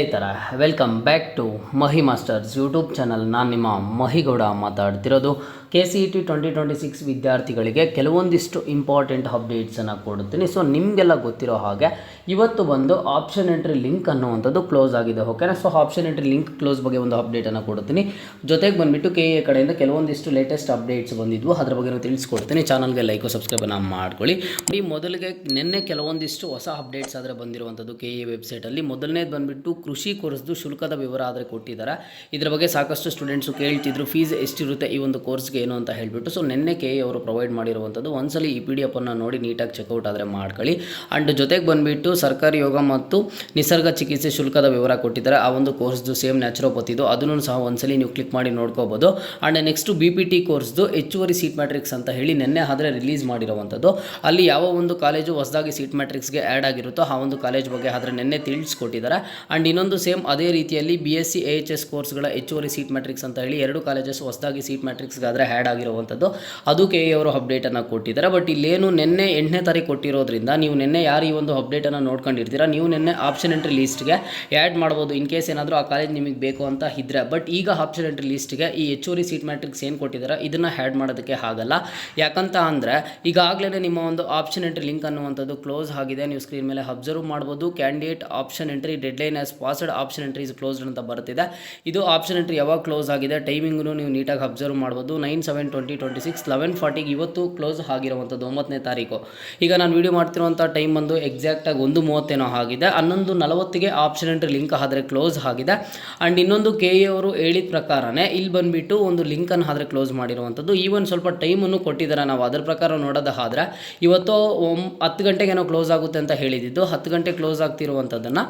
ಸ್ನೇಹಿತರ welcome back to Mahi Masters YouTube channel. ನಾನು ನಿಮ್ಮ ಮಹಿಗೌಡ ಮಾತಾಡ್ತಿರೋದು. KCET 2026 ವಿದ್ಯಾರ್ಥಿಗಳಿಗೆ ಕೆಲವೊಂದಿಷ್ಟು ಇಂಪಾರ್ಟೆಂಟ್ ಅಪ್ಡೇಟ್ಸನ್ನು ಕೊಡುತ್ತೀನಿ. ಸೊ ನಿಮಗೆಲ್ಲ ಗೊತ್ತಿರೋ ಹಾಗೆ ಇವತ್ತು ಬಂದು ಆಪ್ಷನ್ ಎಂಟ್ರಿ ಲಿಂಕ್ ಅನ್ನುವಂಥದ್ದು ಕ್ಲೋಸ್ ಆಗಿದೆ. ಓಕೆನಾ? So option entry link close ಬಗ್ಗೆ ಒಂದು ಅಪ್ಡೇಟನ್ನು ಕೊಡುತ್ತೀನಿ. ಜೊತೆಗೆ ಬಂದುಬಿಟ್ಟು KA ಕಡೆಯಿಂದ ಕೆಲವೊಂದಿಷ್ಟು ಲೇಟೆಸ್ಟ್ ಅಪ್ಡೇಟ್ಸ್ ಬಂದಿದ್ವು, ಅದ್ರ ಬಗ್ಗೆ ತಿಳಿಸ್ಕೊಡ್ತೀನಿ. ಚಾನಲ್ಗೆ ಲೈಕು ಸಬ್ಸ್ಕ್ರೈಬನ್ನು ಮಾಡ್ಕೊಳ್ಳಿ. ಮೊದಲಿಗೆ ನಿನ್ನೆ ಕೆಲವೊಂದಿಷ್ಟು ಹೊಸ ಅಪ್ಡೇಟ್ಸ್ ಆದರೆ ಬಂದಿರುವಂಥದ್ದು KA ವೆಬ್ಸೈಟಲ್ಲಿ. ಮೊದಲನೇದು ಬಂದುಬಿಟ್ಟು ಕೃಷಿ ಕೋರ್ಸ್ದು ಶುಲ್ಕದ ವಿವರ ಆದರೆ ಕೊಟ್ಟಿದ್ದಾರೆ. ಇದರ ಬಗ್ಗೆ ಸಾಕಷ್ಟು ಸ್ಟೂಡೆಂಟ್ಸು ಕೇಳ್ತಿದ್ರು, ಫೀಸ್ ಎಷ್ಟಿರುತ್ತೆ ಈ ಒಂದು ಕೋರ್ಸ್ಗೆ ಏನು ಅಂತ ಹೇಳಿಬಿಟ್ಟು. ಸೊ ನಿನ್ನೆ KA ಅವರು ಪ್ರೊವೈಡ್ ಮಾಡಿರುವಂಥದ್ದು. ಒಂದ್ಸಲಿ ಈ PDF ಅನ್ನು ನೋಡಿ ನೀಟಾಗಿ ಚೆಕ್ಔಟ್ ಆದರೆ ಮಾಡ್ಕೊಳ್ಳಿ. ಆ್ಯಂಡ್ ಜೊತೆಗೆ ಬಂದುಬಿಟ್ಟು ಸರ್ಕಾರಿ ಯೋಗ ಮತ್ತು ನಿಸರ್ಗ ಚಿಕಿತ್ಸೆ ಶುಲ್ಕದ ವಿವರ ಕೊಟ್ಟಿದ್ದಾರೆ. ಆ ಒಂದು ಕೋರ್ಸ್ದು ಸೇಮ್ ನ್ಯಾಚುರೋಪತಿದು, ಅದನ್ನು ಸಹ ಒಂದ್ಸಲಿ ನೀವು ಕ್ಲಿಕ್ ಮಾಡಿ ನೋಡ್ಕೋಬೋದು. ಆ್ಯಂಡ್ ನೆಕ್ಸ್ಟು BPT ಕೋರ್ಸ್ದು ಹೆಚ್ಚುವರಿ ಸೀಟ್ ಮ್ಯಾಟ್ರಿಕ್ಸ್ ಅಂತ ಹೇಳಿ ನಿನ್ನೆ ಆದರೆ ರಿಲೀಸ್ ಮಾಡಿರುವಂಥದ್ದು. ಅಲ್ಲಿ ಯಾವ ಒಂದು ಕಾಲೇಜು ಹೊಸದಾಗಿ ಸೀಟ್ ಮ್ಯಾಟ್ರಿಕ್ಸ್ಗೆ ಆ್ಯಡ್ ಆಗಿರುತ್ತೋ ಆ ಒಂದು ಕಾಲೇಜ್ ಬಗ್ಗೆ ಆದರೆ ನಿನ್ನೆ ತಿಳಿಸ್ಕೊಟ್ಟಿದ್ದಾರೆ. ಆ್ಯಂಡ್ ಇನ್ನೊಂದು ಸೇಮ್ ಅದೇ ರೀತಿಯಲ್ಲಿ BSc AHS ಕೋರ್ಸ್ಗಳ ಹೆಚ್ಚುವರಿ ಸೀಟ್ ಮ್ಯಾಟ್ರಿಕ್ಸ್ ಅಂತ ಹೇಳಿ 2 ಕಾಲೇಜಸ್ ಹೊಸದಾಗಿ ಸೀಟ್ ಮ್ಯಾಟ್ರಿಕ್ಸ್ಗೆ ಆದರೆ ಆ್ಯಡ್ ಆಗಿರುವಂಥದ್ದು. ಅದು KA ಅವರು ಅಪ್ಡೇಟನ್ನು ಕೊಟ್ಟಿದ್ದಾರೆ. ಬಟ್ ಇಲ್ಲೇನು ನಿನ್ನೆ 8ನೇ ತಾರೀಕು ಕೊಟ್ಟಿರೋದ್ರಿಂದ ನೀವು ನಿನ್ನೆ ಯಾರು ಈ ಒಂದು ಅಪ್ಡೇಟನ್ನು ನೋಡ್ಕೊಂಡಿರ್ತೀರಾ, ನೀವು ನಿನ್ನೆ ಆಪ್ಷನ್ ಎಂಟ್ರಿ ಲೀಸ್ಟ್ಗೆ ಆ್ಯಡ್ ಮಾಡ್ಬೋದು ಇನ್ ಕೇಸ್ ಏನಾದರೂ ಆ ಕಾಲೇಜ್ ನಿಮಗೆ ಬೇಕು ಅಂತ ಇದ್ದರೆ. ಬಟ್ ಈಗ ಆಪ್ಷನ್ ಎಂಟ್ರಿ ಲೀಸ್ಟ್ಗೆ ಈ ಹೆಚ್ಚುವರಿ ಸೀಟ್ ಮ್ಯಾಟ್ರಿಕ್ಸ್ ಏನು ಕೊಟ್ಟಿದ್ದಾರೆ ಇದನ್ನು ಆ್ಯಡ್ ಮಾಡೋದಕ್ಕೆ ಆಗಲ್ಲ. ಯಾಕಂತ ಅಂದರೆ ಈಗಾಗಲೇ ನಿಮ್ಮ ಒಂದು ಆಪ್ಷನ್ ಎಂಟ್ರಿ ಲಿಂಕ್ ಅನ್ನುವಂಥದ್ದು ಕ್ಲೋಸ್ ಆಗಿದೆ. ನೀವು ಸ್ಕ್ರೀನ್ ಮೇಲೆ ಅಬ್ಸರ್ವ್ ಮಾಡ್ಬೋದು. Candidate option entry deadline as passed, option entry is closed ಅಂತ ಬರ್ತಿದೆ. ಇದು ಆಪ್ಷನ್ ಎಂಟ್ರಿ ಯಾವಾಗ ಕ್ಲೋಸ್ ಆಗಿದೆ ಟೈಮಿಂಗು ನೀವು ನೀಟಾಗಿ ಅಬ್ಸರ್ವ್ ಮಾಡ್ಬೋದು. 9/7/2026 11:40 ಇವತ್ತು ಕ್ಲೋಸ್ ಆಗಿರುವಂಥದ್ದು 9ನೇ ತಾರೀಕು. ಈಗ ನಾನು ವೀಡಿಯೋ ಮಾಡ್ತಿರುವಂಥ ಟೈಮ್ ಬಂದು ಎಕ್ಸಾಕ್ಟಾಗಿ 1:30 ಆಗಿದೆ. 11:40ಗೆ ಆಪ್ಷನ್ ಎಂಟ್ರಿ ಲಿಂಕ್ ಆದರೆ ಕ್ಲೋಸ್ ಆಗಿದೆ. ಆ್ಯಂಡ್ ಇನ್ನೊಂದು KA ಅವರು ಹೇಳಿದ ಪ್ರಕಾರನೇ ಇಲ್ಲಿ ಬಂದುಬಿಟ್ಟು ಒಂದು ಲಿಂಕನ್ನು ಆದರೆ ಕ್ಲೋಸ್ ಮಾಡಿರುವಂಥದ್ದು. ಈವನ್ ಸ್ವಲ್ಪ ಟೈಮನ್ನು ಕೊಟ್ಟಿದ್ದಾರೆ. ನಾವು ಅದರ ಪ್ರಕಾರ ನೋಡೋದಾದರೆ ಇವತ್ತು 10 ಗಂಟೆಗೇನೋ ಕ್ಲೋಸ್ ಆಗುತ್ತೆ ಅಂತ ಹೇಳಿದ್ದು, 10 ಗಂಟೆ ಕ್ಲೋಸ್ ಆಗ್ತಿರುವಂಥದ್ದನ್ನು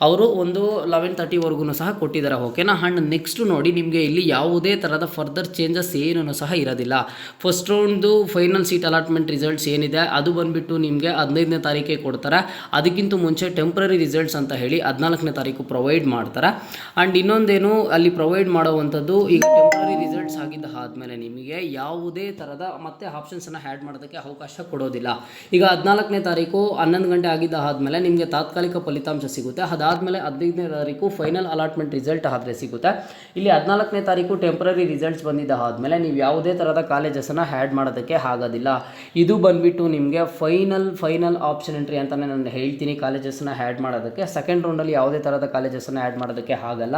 ಅವರು ಒಂದು 11:30ವರೆಗೂ ಸಹ ಕೊಟ್ಟಿದ್ದಾರೆ. ಓಕೆನಾ? ಆ್ಯಂಡ್ ನೆಕ್ಸ್ಟ್ ನೋಡಿ, ನಿಮಗೆ ಇಲ್ಲಿ ಯಾವುದೇ ಥರದ ಫರ್ದರ್ ಚೇಂಜಸ್ ಏನೂ ಸಹ ಇರೋದಿಲ್ಲ. ಫಸ್ಟ್ ರೌಂಡ್ದು ಫೈನಲ್ ಸೀಟ್ ಅಲಾಟ್ಮೆಂಟ್ ರಿಸಲ್ಟ್ಸ್ ಏನಿದೆ ಅದು ಬಂದುಬಿಟ್ಟು ನಿಮಗೆ 15ನೇ ತಾರೀಕಿಗೆ ಕೊಡ್ತಾರೆ. ಅದಕ್ಕಿಂತ ಮುಂಚೆ ಟೆಂಪ್ರರಿ ರಿಸಲ್ಟ್ಸ್ ಅಂತ ಹೇಳಿ 14ನೇ ತಾರೀಕು ಪ್ರೊವೈಡ್ ಮಾಡ್ತಾರೆ. ಆ್ಯಂಡ್ ಇನ್ನೊಂದೇನು ಅಲ್ಲಿ ಪ್ರೊವೈಡ್ ಮಾಡುವಂಥದ್ದು, ಈಗ ಟೆಂಪ್ರರಿ ರಿಸಲ್ಟ್ಸ್ ಆಗಿದ್ದ ಆದಮೇಲೆ ನಿಮಗೆ ಯಾವುದೇ ಥರದ ಮತ್ತೆ ಆಪ್ಷನ್ಸನ್ನು ಆ್ಯಡ್ ಮಾಡೋದಕ್ಕೆ ಅವಕಾಶ ಕೊಡೋದಿಲ್ಲ. ಈಗ 14ನೇ ತಾರೀಕು 11 ಗಂಟೆ ಆಗಿದ್ದ ಆದಮೇಲೆ ನಿಮಗೆ ತಾತ್ಕಾಲಿಕ ಫಲಿತಾಂಶ ಸಿಗುತ್ತೆ. ಅದಾದಮೇಲೆ 15ನೇ ತಾರೀಕು ಫೈನಲ್ ಅಲಾಟ್ಮೆಂಟ್ ರಿಸಲ್ಟ್ ಆದರೆ ಸಿಗುತ್ತೆ. ಇಲ್ಲಿ 14ನೇ ತಾರೀಕು ಟೆಂಪ್ರರಿ ರಿಸಲ್ಟ್ಸ್ ಬಂದಿದ್ದ ಆದಮೇಲೆ ನೀವು ಯಾವುದೇ ಥರದ ಕಾಲೇಜಸನ್ನು ಆ್ಯಡ್ ಮಾಡೋದಕ್ಕೆ ಆಗೋದಿಲ್ಲ. ಇದು ಬಂದುಬಿಟ್ಟು ನಿಮಗೆ ಫೈನಲ್ ಆಪ್ಷನ್ ಎಂಟ್ರಿ ಅಂತಲೇ ನಾನು ಹೇಳ್ತೀನಿ. ಕಾಲೇಜಸನ್ನು ಆ್ಯಡ್ ಮಾಡೋದಕ್ಕೆ ಸೆಕೆಂಡ್ ರೌಂಡಲ್ಲಿ ಯಾವುದೇ ಥರದ ಕಾಲೇಜಸನ್ನು ಆ್ಯಡ್ ಮಾಡೋದಕ್ಕೆ ಆಗಲ್ಲ.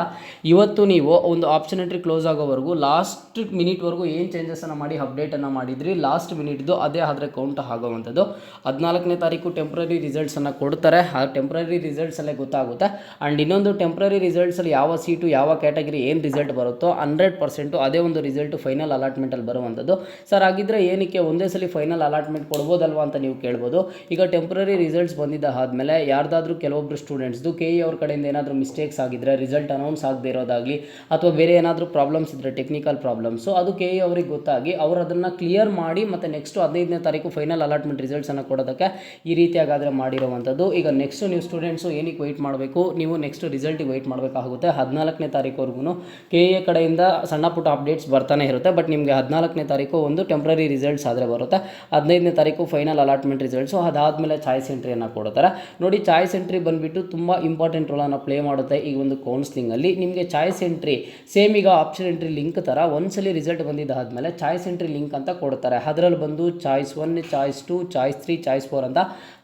ಇವತ್ತು ನೀವು ಒಂದು ಆಪ್ಷನ್ ಎಂಟ್ರಿ ಕ್ಲೋಸ್ ಆಗೋವರೆಗೂ ಲಾಸ್ಟ್ ಮಿನಿಟ್ವರೆಗೂ ಏನು ಚೇಂಜಸನ್ನು ಮಾಡಿ ಅಪ್ಡೇಟನ್ನು ಮಾಡಿದ್ರಿ, ಲಾಸ್ಟ್ ಮಿನಿಟ್ದು ಅದೇ ಆದರೆ ಕೌಂಟ್ ಆಗೋವಂಥದ್ದು. 14ನೇ ತಾರೀಕು ಟೆಂಪ್ರರಿ ರಿಸಲ್ಟ್ಸನ್ನು ಕೊಡ್ತಾರೆ. ಆ ಟೆಂಪ್ರರಿ ರಿಸಲ್ಟ್ಸಲ್ಲೇ ಗೊತ್ತಾಗುತ್ತೆ. ಆ್ಯಂಡ್ ಇನ್ನೊಂದು ಟೆಂಪ್ರರಿ ರಿಸಲ್ಟ್ಸಲ್ಲಿ ಯಾವ ಸೀಟು ಯಾವ ಕ್ಯಾಟಗರಿ ಏನು ರಿಸಲ್ಟ್ ಬರುತ್ತೋ 100% ಅದೇ ಒಂದು ರಿಸಲ್ಟು ಫೈನಲ್ ಅಲಾಟ್ಮೆಂಟಲ್ಲಿ ಬರುವಂಥದ್ದು. ಸರ್ ಆಗಿದ್ದರೆ ಏನಕ್ಕೆ ಒಂದೇ ಸಲ ಫೈನಲ್ ಅಲಾಟ್ಮೆಂಟ್ ಕೊಡ್ಬೋದಲ್ವಾ ಅಂತ ನೀವು ಕೇಳ್ಬೋದು. ಈಗ ಟೆಂಪ್ರರಿ ರಿಸಲ್ಟ್ಸ್ ಬಂದಿದ್ದ ಆದಮೇಲೆ ಯಾರ್ದಾದ್ರೂ ಕೆಲವೊಬ್ಬರು ಸ್ಟೂಡೆಂಟ್ಸ್ದು KA ಅವ್ರ ಕಡೆಯಿಂದ ಏನಾದರೂ ಮಿಸ್ಟೇಕ್ಸ್ ಆಗಿದ್ದರೆ, ರಿಸಲ್ಟ್ ಅನೌನ್ಸ್ ಆಗದೆ ಇರೋದಾಗಲಿ ಅಥವಾ ಬೇರೆ ಏನಾದರೂ ಪ್ರಾಬ್ಲಮ್ಸ್ ಇದ್ದರೆ, ಟೆಕ್ನಿಕಲ್ ಪ್ರಾಬ್ಲಮ್ಸು, ಅದು KA ಅವ್ರಿಗೆ ಗೊತ್ತಾಗಿ ಅವರು ಅದನ್ನು ಕ್ಲಿಯರ್ ಮಾಡಿ ಮತ್ತು ನೆಕ್ಸ್ಟು 15ನೇ ತಾರೀಕು ಫೈನಲ್ ಅಲಾಟ್ಮೆಂಟ್ ರಿಸಲ್ಟ್ಸನ್ನು ಕೊಡೋದಕ್ಕೆ ಈ ರೀತಿಯಾಗಾದರೆ ಮಾಡಿರುವಂಥದ್ದು. ಈಗ ನೆಕ್ಸ್ಟು ನೀವು ಸ್ಟೂಡೆಂಟ್ಸು ಏನಕ್ಕೆ ವೆಯ್ಟ್ ಮಾಡಬೇಕು, ನೀವು ನೆಕ್ಸ್ಟ್ ರಿಸಲ್ಟಿಗೆ ವೆಯ್ಟ್ ಮಾಡಬೇಕಾಗುತ್ತೆ. 14ನೇ ತಾರೀಕುವರೆಗೂ KA ಕಡೆಯಿಂದ ಸಣ್ಣ ಪುಟ್ಟ ಅಪ್ಡೇಟ್ಸ್ ಬರ್ತಾನೆ ಇರುತ್ತೆ. ಬಟ್ ನಿಮಗೆ 14ನೇ ತಾರೀಕು ಒಂದು ಟೆಂಪ್ರರಿ ರಿಸಲ್ಟ್ಸ್ ಆದರೆ ಬರುತ್ತೆ. 15ನೇ ತಾರೀಕು ಫೈನಲ್ ಅಲಾಟ್ಮೆಂಟ್ ರಿಸಲ್ಟ್ಸು, ಅದಾದಮೇಲೆ ಚಾಯ್ಸ್ ಎಂಟ್ರಿಯನ್ನು ಕೊಡ್ತಾರೆ. ನೋಡಿ, ಚಾಯ್ಸ್ ಎಂಟ್ರಿ ಬಂದುಬಿಟ್ಟು ತುಂಬ ಇಂಪಾರ್ಟೆಂಟ್ ರೋಲನ್ನು ಪ್ಲೇ ಮಾಡುತ್ತೆ ಈ ಒಂದು ಕೌನ್ಸ್ಲಿಂಗಲ್ಲಿ. ನಿಮಗೆ ಚಾಯ್ಸ್ ಎಂಟ್ರಿ ಸೇಮ್ ಈಗ ಆಪ್ಷನ್ ಎಂಟ್ರಿ ಲಿಂಕ್ ಥರ ಒಂದ್ಸಲಿ ರಿಸಲ್ಟ್ ಬಂದಿದ್ದಾದಮೇಲೆ ಚಾಯ್ಸ್ ಎಂಟ್ರಿ ಲಿಂಕ್ ಅಂತ ಕೊಡ್ತಾರೆ. ಅದರಲ್ಲಿ ಬಂದು ಚಾಯ್ಸ್ 1, ಚಾಯ್ಸ್ 2, ಚಾಯ್ಸ್ 3, ಚಾಯ್ಸ್ 4 ಅಂತ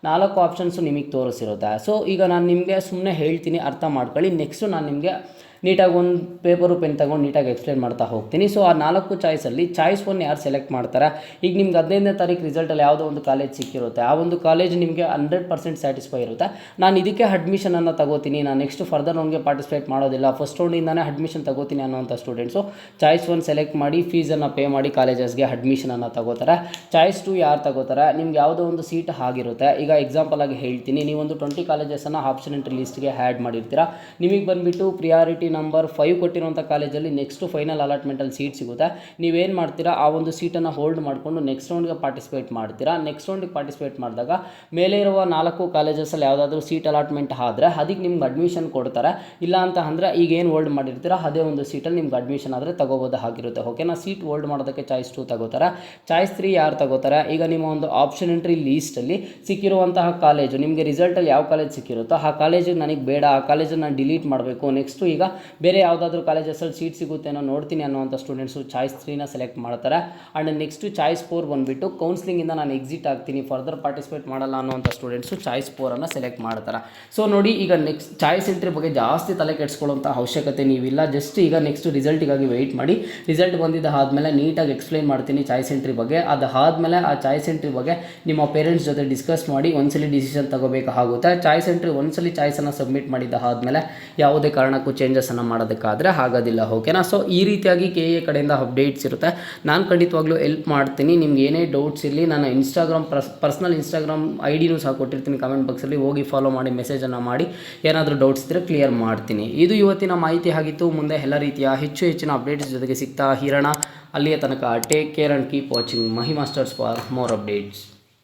4 ಆಪ್ಷನ್ಸು ನಿಮಗೆ ತೋರಿಸಿರುತ್ತೆ. ಸೊ ಈಗ ನಾನು ನಿಮಗೆ ಸುಮ್ಮನೆ ಹೇಳ್ತೀನಿ, ಅರ್ಥ ಮಾಡ್ಕೊಳ್ಳಿ. ನೆಕ್ಸ್ಟು ನಾನು ನಿಮಗೆ ನೀಟಾಗಿ ಒಂದು ಪೇಪರು ಪೆನ್ ತೊಗೊಂಡು ನೀಟಾಗಿ ಎಕ್ಸ್ಪ್ಲೇನ್ ಮಾಡ್ತಾ ಹೋಗ್ತೀನಿ. ಸೊ ಆ 4 ಚಾಯ್ಸಲ್ಲಿ ಚಾಯ್ಸ್ 1 ಯಾರು ಸೆಲೆಕ್ಟ್ ಮಾಡ್ತಾರೆ, ಈಗ ನಿಮ್ಗೆ 15ನೇ ತಾರೀಕು ರಿಸಲ್ಟಲ್ಲಿ ಯಾವುದೋ ಒಂದು ಕಾಲೇಜ್ ಸಿಕ್ಕಿರುತ್ತೆ, ಆ ಒಂದು ಕಾಲೇಜ್ ನಿಮಗೆ 100% ಸ್ಯಾಟಿಸ್ಫೈ ಇರುತ್ತೆ. ನಾನು ಇದಕ್ಕೆ ಅಡ್ಮಿಷನನ್ನು ತಗೋತೀನಿ, ನಾನು ನೆಕ್ಸ್ಟ್ ಫರ್ದರ್ ರೌಂಡ್ಗೆ ಪಾರ್ಟಿಸಿಪೇಟ್ ಮಾಡೋದಿಲ್ಲ, ಫಸ್ಟ್ ರೌಂಡಿಂದಾನೇ ಅಡ್ಮಿಷನ್ ತಗೋತೀನಿ ಅನ್ನೋಂಥ ಸ್ಟೂಡೆಂಟ್ಸು ಚಾಯ್ಸ್ 1 ಸೆಲೆಕ್ಟ್ ಮಾಡಿ ಫೀಸನ್ನು ಪೇ ಮಾಡಿ ಕಾಲೇಜಸ್ಗೆ ಅಡ್ಮಿಷನನ್ನು ತಗೋತಾರೆ. ಚಾಯ್ಸ್ 2 ಯಾರು ತಗೋತಾರೆ, ನಿಮ್ಗೆ ಯಾವುದೋ ಒಂದು ಸೀಟ್ ಆಗಿರುತ್ತೆ. ಈಗ ಎಕ್ಸಾಂಪಲ್ ಆಗಿ ಹೇಳ್ತೀನಿ, ನೀವೊಂದು 20 ಕಾಲೇಜಸನ್ನು ಆಪ್ಷನ್ ಎಂಟ್ರಿ ಲಿಸ್ಟ್ಗೆ ಆ್ಯಡ್ ಮಾಡಿರ್ತೀರಾ. ನಿಮಗೆ ಬಂದುಬಿಟ್ಟು ಪ್ರಿಯಾರಿಟಿ ಪ್ರಿಯಾರಿಟಿ ನಂಬರ್ 5 ಕೊಟ್ಟಿರುವಂಥ ಕಾಲೇಜಲ್ಲಿ ನೆಕ್ಸ್ಟ್ ಫೈನಲ್ ಅಲಾಟ್ಮೆಂಟಲ್ಲಿ ಸೀಟ್ ಸಿಗುತ್ತೆ. ನೀವೇನು ಮಾಡ್ತೀರಾ, ಆ ಒಂದು ಸೀಟನ್ನು ಹೋಲ್ಡ್ ಮಾಡಿಕೊಂಡು ನೆಕ್ಸ್ಟ್ ರೌಂಡ್ಗೆ ಪಾರ್ಟಿಸಿಪೇಟ್ ಮಾಡ್ತೀರಾ. ನೆಕ್ಸ್ಟ್ ರೌಂಡಿಗೆ ಪಾರ್ಟಿಸಿಪೇಟ್ ಮಾಡಿದಾಗ ಮೇಲೆ ಇರುವ 4 ಕಾಲೇಜಸಲ್ಲಿ ಯಾವುದಾದ್ರೂ ಸೀಟ್ ಅಲಾಟ್ಮೆಂಟ್ ಆದರೆ ಅದಕ್ಕೆ ನಿಮ್ಗೆ ಅಡ್ಮಿಷನ್ ಕೊಡ್ತಾರೆ. ಇಲ್ಲ ಅಂತ ಅಂದರೆ ಈಗ ಏನು ಹೋಲ್ಡ್ ಮಾಡಿರ್ತೀರಾ ಅದೇ ಒಂದು ಸೀಟಲ್ಲಿ ನಿಮ್ಗೆ ಅಡ್ಮಿಷನ್ ಆದರೆ ತಗೋಬೋದು ಆಗಿರುತ್ತೆ. ಓಕೆನಾ. ಸೀಟ್ ಹೋಲ್ಡ್ ಮಾಡೋದಕ್ಕೆ ಚಾಯ್ಸ್ 2 ತಗೋತಾರೆ. ಚಾಯ್ಸ್ 3 ಯಾರು ತಗೋತಾರೆ, ಈಗ ನಿಮ್ಮ ಒಂದು ಆಪ್ಷನ್ ಎಂಟ್ರಿ ಲೀಸ್ಟಲ್ಲಿ ಸಿಕ್ಕಿರುವಂತಹ ಕಾಲೇಜು, ನಿಮಗೆ ರಿಸಲ್ಟಲ್ಲಿ ಯಾವ ಕಾಲೇಜ್ ಸಿಕ್ಕಿರುತ್ತೋ ಆ ಕಾಲೇಜು ನನಗೆ ಬೇಡ, ಆ ಕಾಲೇಜನ್ನು ನಾನು ಡಿಲೀಟ್ ಮಾಡಬೇಕು, ನೆಕ್ಸ್ಟು ಈಗ ಬೇರೆ ಯಾವುದಾದ್ರೂ ಕಾಲೇಜಸಲ್ಲಿ ಸೀಟ್ ಸಿಗುತ್ತೆ ಅನ್ನೋ ನೋಡ್ತೀನಿ ಅನ್ನೋವಂಥ ಸ್ಟೂಡೆಂಟ್ಸು ಚಾಯ್ಸ್ 3ನ ಸೆಲೆಕ್ಟ್ ಮಾಡ್ತಾರೆ. ಆ್ಯಂಡ್ ನೆಕ್ಸ್ಟು ಚಾಯ್ಸ್ 4 ಬಂದುಬಿಟ್ಟು ಕೌನ್ಸ್ಲಿಂಗಿಂದ ನಾನು ಎಕ್ಸಿಟ್ ಆಗ್ತೀನಿ, ಫರ್ದರ್ ಪಾರ್ಟಿಸಿಪೇಟ್ ಮಾಡಲ್ಲ ಅನ್ನೋವಂಥ ಸ್ಟೂಡೆಂಟ್ಸು ಚಾಯ್ಸ್ 4ಅನ್ನು ಸೆಲೆಕ್ಟ್ ಮಾಡ್ತಾರೆ. ಸೊ ನೋಡಿ, ಈಗ ನೆಕ್ಸ್ಟ್ ಚಾಯ್ಸ್ ಎಂಟ್ರಿ ಬಗ್ಗೆ ಜಾಸ್ತಿ ತಲೆ ಕೆಡಿಸ್ಕೊಳ್ಳೋಂಥ ಅವಶ್ಯಕತೆ ನೀವಿಲ್ಲ. ಜಸ್ಟ್ ಈಗ ನೆಕ್ಸ್ಟ್ ರಿಸಲ್ಟಿಗಾಗಿ ವೆಯ್ಟ್ ಮಾಡಿ. ರಿಸಲ್ಟ್ ಬಂದಿದ್ದ ಆದಮೇಲೆ ನೀಟಾಗಿ ಎಕ್ಸ್ಪ್ಲೈನ್ ಮಾಡ್ತೀನಿ ಚಾಯ್ಸ್ ಎಂಟ್ರಿ ಬಗ್ಗೆ. ಅದಾದಮೇಲೆ ಆ ಚಾಯ್ಸ್ ಎಂಟ್ರಿ ಬಗ್ಗೆ ನಿಮ್ಮ ಪೇರೆಂಟ್ಸ್ ಜೊತೆ ಡಿಸ್ಕಸ್ ಮಾಡಿ ಒಂದ್ಸಲಿ ಡಿಸಿಷನ್ ತಗೋಬೇಕಾಗುತ್ತೆ. ಚಾಯ್ಸ್ ಎಂಟ್ರಿ ಒಂದ್ಸಲಿ ಚಾಯ್ಸನ್ನು ಸಬ್ಮಿಟ್ ಮಾಡಿದ್ದ ಆದಮೇಲೆ ಯಾವುದೇ ಕಾರಣಕ್ಕೂ ಚೇಂಜಸನ್ನು ಮಾಡೋದಕ್ಕಾದರೆ ಆಗೋದಿಲ್ಲ. ಓಕೆನಾ. ಸೊ ಈ ರೀತಿಯಾಗಿ KA ಕಡೆಯಿಂದ ಅಪ್ಡೇಟ್ಸ್ ಇರುತ್ತೆ. ನಾನು ಖಂಡಿತವಾಗ್ಲೂ ಹೆಲ್ಪ್ ಮಾಡ್ತೀನಿ. ನಿಮ್ಗೆ ಏನೇ ಡೌಟ್ಸ್ ಇರಲಿ, ನನ್ನ ಪರ್ಸ್ನಲ್ ಇನ್ಸ್ಟಾಗ್ರಾಮ್ ID ಸಹ ಕೊಟ್ಟಿರ್ತೀನಿ ಕಮೆಂಟ್ ಬಾಕ್ಸಲ್ಲಿ, ಹೋಗಿ ಫಾಲೋ ಮಾಡಿ, ಮೆಸೇಜನ್ನು ಮಾಡಿ, ಏನಾದರೂ ಡೌಟ್ಸ್ ಇದ್ದರೆ ಕ್ಲಿಯರ್ ಮಾಡ್ತೀನಿ. ಇದು ಇವತ್ತಿನ ಮಾಹಿತಿ ಆಗಿತ್ತು. ಮುಂದೆ ಎಲ್ಲ ರೀತಿಯ ಹೆಚ್ಚಿನ ಅಪ್ಡೇಟ್ಸ್ ಜೊತೆಗೆ ಸಿಗ್ತಾ ಇರೋಣ. ಅಲ್ಲಿಯ ತನಕ take care and keep watching Mahi masters for more updates.